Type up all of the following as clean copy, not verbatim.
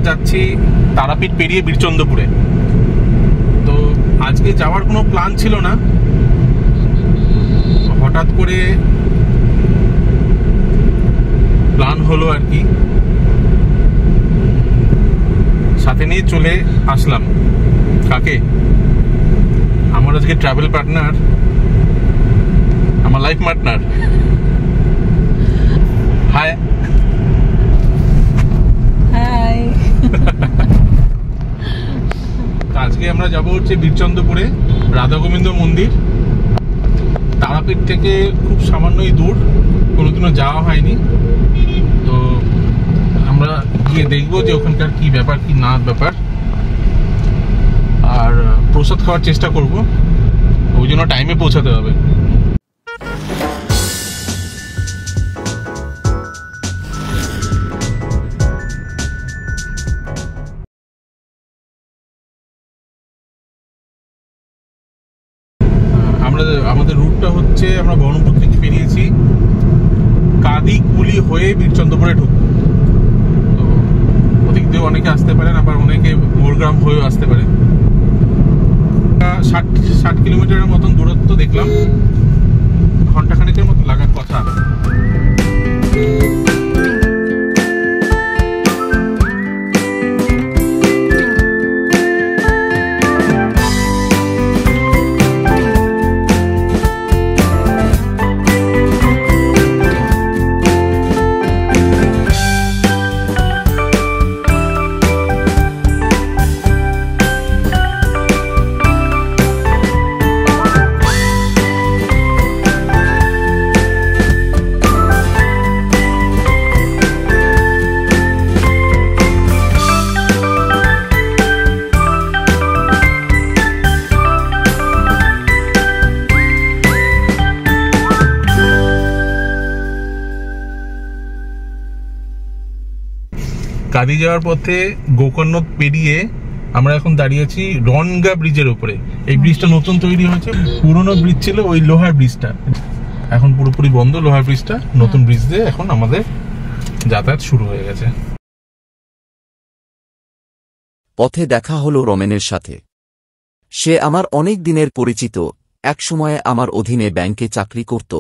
যাচ্ছি তারাপীঠ পেরিয়ে বীরচন্দ্রপুরে। তো আজকে যাওয়ার কোনো প্ল্যান ছিল না, হঠাৎ করে প্ল্যান হলো আর কি, সাথে নিয়ে চলে আসলাম। কাকে? আমার আজকে ট্রাভেল পার্টনার, আমার লাইফ পার্টনার। High high. আজকে আমরা যাব হচ্ছে বীরচন্দ্রপুরে রাধা গোবিন্দ মন্দির। তারাপীঠ থেকে খুব সামান্যই দূর, কোনোদিনও যাওয়া হয়নি। তো আমরা গিয়ে দেখবো যে ওখানকার কি ব্যাপার, কি না ব্যাপার, আর প্রসাদ খাওয়ার চেষ্টা করব। ওই জন্য টাইমে পৌঁছাতে হবে। আমাদের রুটটা হচ্ছে, আমরা বহরমপুর থেকে বেরিয়েছি, কাদিকুলি হয়ে বীরচন্দ্রপুরে ঢুকবো। তো ওদিক দিয়ে অনেকে আসতে পারেন, আবার অনেকে মোরগ্রাম হয়েও আসতে পারে। 60 কিলোমিটারের মতন দূরত্ব দেখলাম, ঘন্টাখানেকের মতো লাগার কথা। কাদি যাওয়ার পথে গোকর্ণ পেরিয়ে আমরা এখন দাঁড়িয়েছি রনগা ব্রিজের উপরে। এই ব্রিজটা নতুন তৈরি হয়েছে, পুরনো ব্রিজ ছিল ওই লোহার ব্রিজটা, এখন পুরোপুরি বন্ধ লোহার ব্রিজটা। নতুন ব্রিজ দিয়ে এখন আমাদের যাতায়াত শুরু হয়ে গেছে। পথে দেখা হলো রমেনের সাথে। সে আমার অনেক দিনের পরিচিত, একসময়ে আমার অধীনে ব্যাংকে চাকরি করত।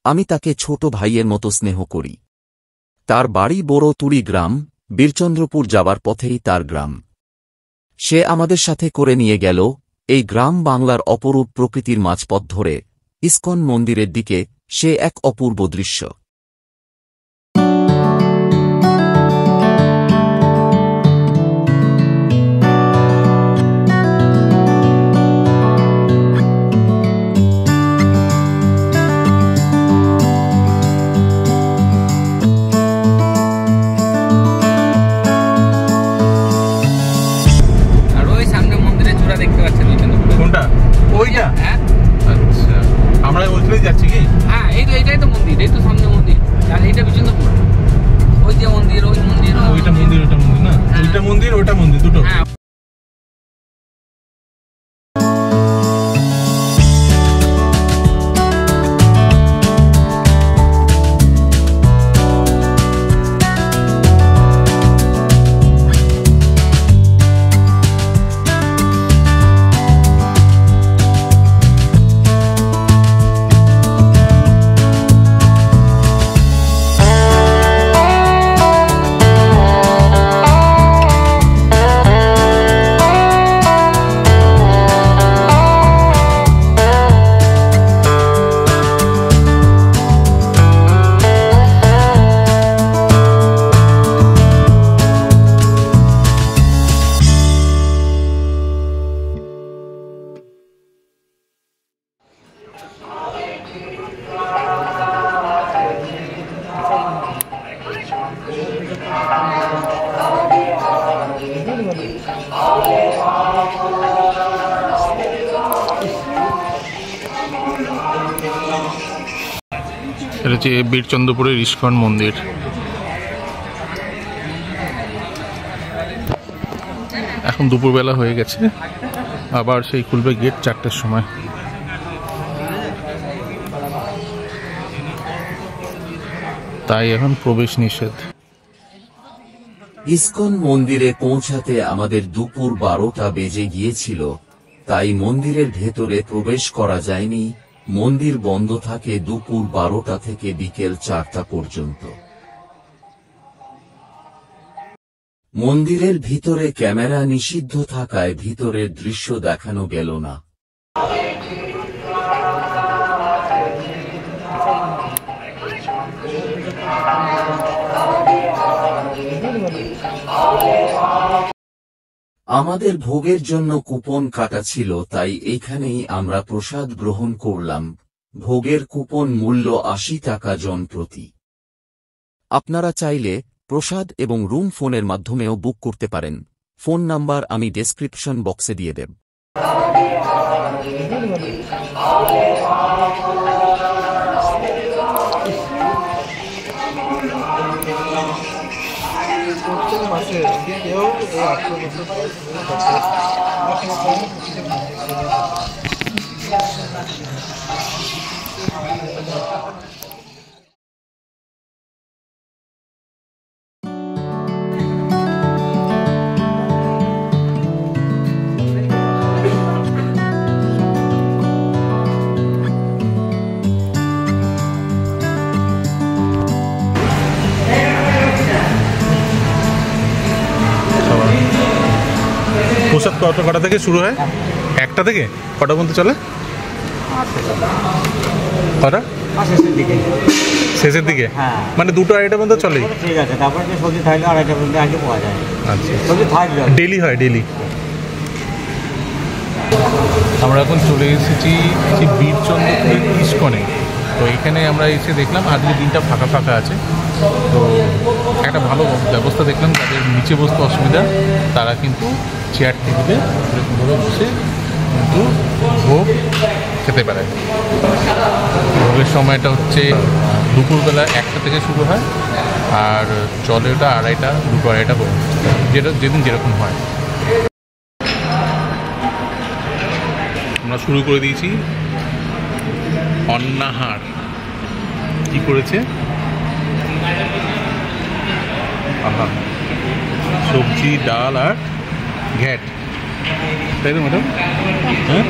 আমি তাকে ছোট ভাইয়ের মতো স্নেহ করি। তার বাড়ি বড়তুরি গ্রাম, বীরচন্দ্রপুর যাবার পথেই তার গ্রাম। সে আমাদের সাথে করে নিয়ে গেল এই গ্রাম বাংলার অপরূপ প্রকৃতির মাঝপথ ধরে ইসকন মন্দিরের দিকে। সে এক অপূর্ব দৃশ্য। যাচ্ছি কি? হ্যাঁ, এইটাই তো মন্দির, এই তো সামনে মন্দির। আর এইটা বিচন্দ্রপুর, ওই যে মন্দির, ওই মন্দির, ওইটা মন্দির, ওইটা মন্দির না, ওইটা মন্দির, ওইটা মন্দির দুটো। এটা হচ্ছে বীরচন্দ্রপুরের ইস্কন মন্দির। এখন দুপুরবেলা হয়ে গেছে, আবার সেই খুলবে গেট 4টার সময়। তাই এখন প্রবেশ নিষেধ। ইসকন মন্দিরে পৌঁছাতে আমাদের দুপুর 12টা বেজে গিয়েছিল, তাই মন্দিরের ভেতরে প্রবেশ করা যায়নি। মন্দির বন্ধ থাকে দুপুর 12টা থেকে বিকেল 4টা পর্যন্ত। মন্দিরের ভিতরে ক্যামেরা নিষিদ্ধ থাকায় ভিতরের দৃশ্য দেখানো গেল না। আমাদের ভোগের জন্য কুপন কাটা ছিল, তাই এইখানেই আমরা প্রসাদ গ্রহণ করলাম। ভোগের কুপন মূল্য 80 টাকা জন প্রতি। আপনারা চাইলে প্রসাদ এবং রুম ফোনের মাধ্যমেও বুক করতে পারেন। ফোন নাম্বার আমি ডেসক্রিপশন বক্সে দিয়ে দেব। প্রসাদ কটা থেকে শুরু হয়? 1টা থেকে কটা পর্যন্ত চলে? কটা? শেষের দিকে, মানে 2টো 2:30 পর্যন্ত চলে। ঠিক আছে, তারপরে যে সবজি থাকলে 2:30 পর্যন্ত আগে পাওয়া যায়। আচ্ছা, সবজি থাকবে ডেলি হয়? ডেলি। আমরা এখন চলে এসেছি সেই বীরচন্দ্রপুরের ইস্কনে। তো এখানে আমরা এসে দেখলাম আজকে দিনটা ফাঁকা ফাঁকা আছে। তো একটা ভালো ব্যবস্থা দেখলাম, যাদের নিচে বসতে অসুবিধা তারা কিন্তু চেয়ার টেবিলে এরকমভাবে বসে কিন্তু ভোগ খেতে পারে। ভোগের সময়টা হচ্ছে দুপুরবেলা 1টা থেকে শুরু হয়, আর চলে ওটা 2:30, 2:30 পর্যন্ত, যেটা যেদিন যেরকম হয়। আমরা শুরু করে দিয়েছি। অন্নাহার কি করেছে? আহা, সবজি, ডাল আর ঘ্যাট, তাই তো ম্যাডাম? হ্যাঁ,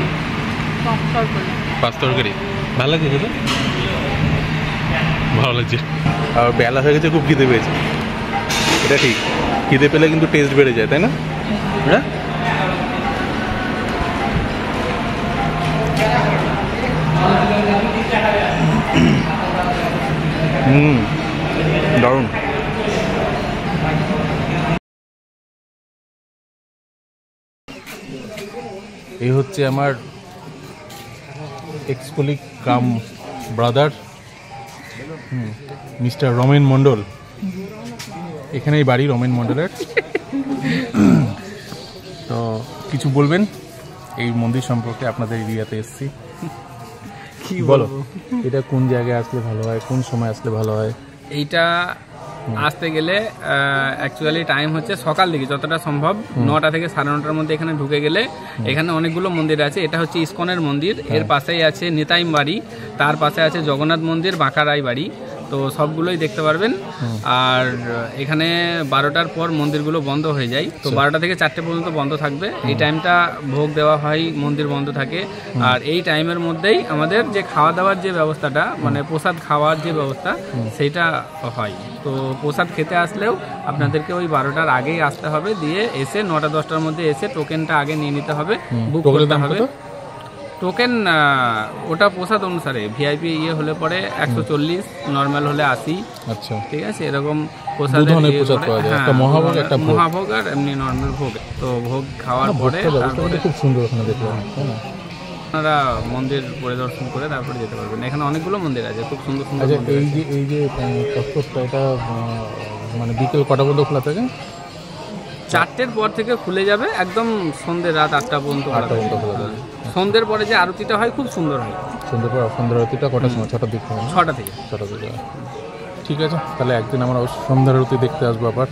5 তরকারি। ভালো লাগছে খেতে? ভালো লাগছে। আর বেলা হয়ে গেছে, খুব খিদে পেয়েছে। এটা ঠিক, খিদে পেলে কিন্তু টেস্ট বেড়ে যায়, তাই না? হ্যাঁ, দারুণ। এই হচ্ছে আমার এক্সকলিগ কাম ব্রাদার, মিস্টার রমেন মণ্ডল। এখানেই বাড়ি রমেন মণ্ডলের। তো কিছু বলবেন এই মন্দির সম্পর্কে? আপনাদের এরিয়াতে এসেছি, কি বলো? এটা কোন জায়গায় আসলে ভালো হয়, কোন সময় আসলে ভালো হয়? এইটা আসতে গেলে অ্যাকচুয়ালি টাইম হচ্ছে সকাল দিকে যতটা সম্ভব, 9টা থেকে 9:30টার মধ্যে এখানে ঢুকে গেলে এখানে অনেকগুলো মন্দির আছে। এটা হচ্ছে ইসকনের মন্দির, এর পাশেই আছে নিতাইম বাড়ি, তার পাশে আছে জগন্নাথ মন্দির, বাঁকারাই বাড়ি। তো সবগুলোই দেখতে পারবেন। আর এখানে 12টার পর মন্দিরগুলো বন্ধ হয়ে যায়। তো 12টা থেকে 4টে পর্যন্ত বন্ধ থাকবে। এই টাইমটা ভোগ দেওয়া হয়, মন্দির বন্ধ থাকে। আর এই টাইমের মধ্যেই আমাদের যে খাওয়া দাওয়ার যে ব্যবস্থাটা, মানে প্রসাদ খাওয়ার যে ব্যবস্থা, সেইটা হয়। তো প্রসাদ খেতে আসলেও আপনাদেরকে ওই 12টার আগেই আসতে হবে, দিয়ে এসে 9টা 10টার মধ্যে এসে টোকেনটা আগে নিয়ে নিতে হবে, বুক করতে হবে। টোকেন ওটা প্রসাদ অনুসারে, ভিআইপি হলে পরে 140, নর্মাল হলে 80। আচ্ছা, ঠিক আছে, এরকম প্রসাদের মহাভোগ আর এমনি নর্মাল ভোগ। তো ভোগ খাওয়ার পরে খুব সুন্দর ওখানে দেখলাম। আপনারা মন্দির পরিদর্শন করে তারপরে যেতে পারবেন। এখানে অনেকগুলো মন্দির আছে, খুব সুন্দর সুন্দর। এই যে চত্বরটা, এটা মানে বিকেল কটা পর্যন্ত খোলা থাকে? 4টের পর থেকে খুলে যাবে, একদম সন্ধ্যে রাত 8টা পর্যন্ত খোলা থাকে। সন্ধ্যের পরে যে আরতিটা হয় খুব সুন্দর হয়। সন্ধ্যার আরতিটা কটার সময়? 6টার দিকে। 6টা থেকে। ঠিক আছে, তাহলে একদিন আমরা সন্ধ্যার আরতি দেখতে আসবো আবার।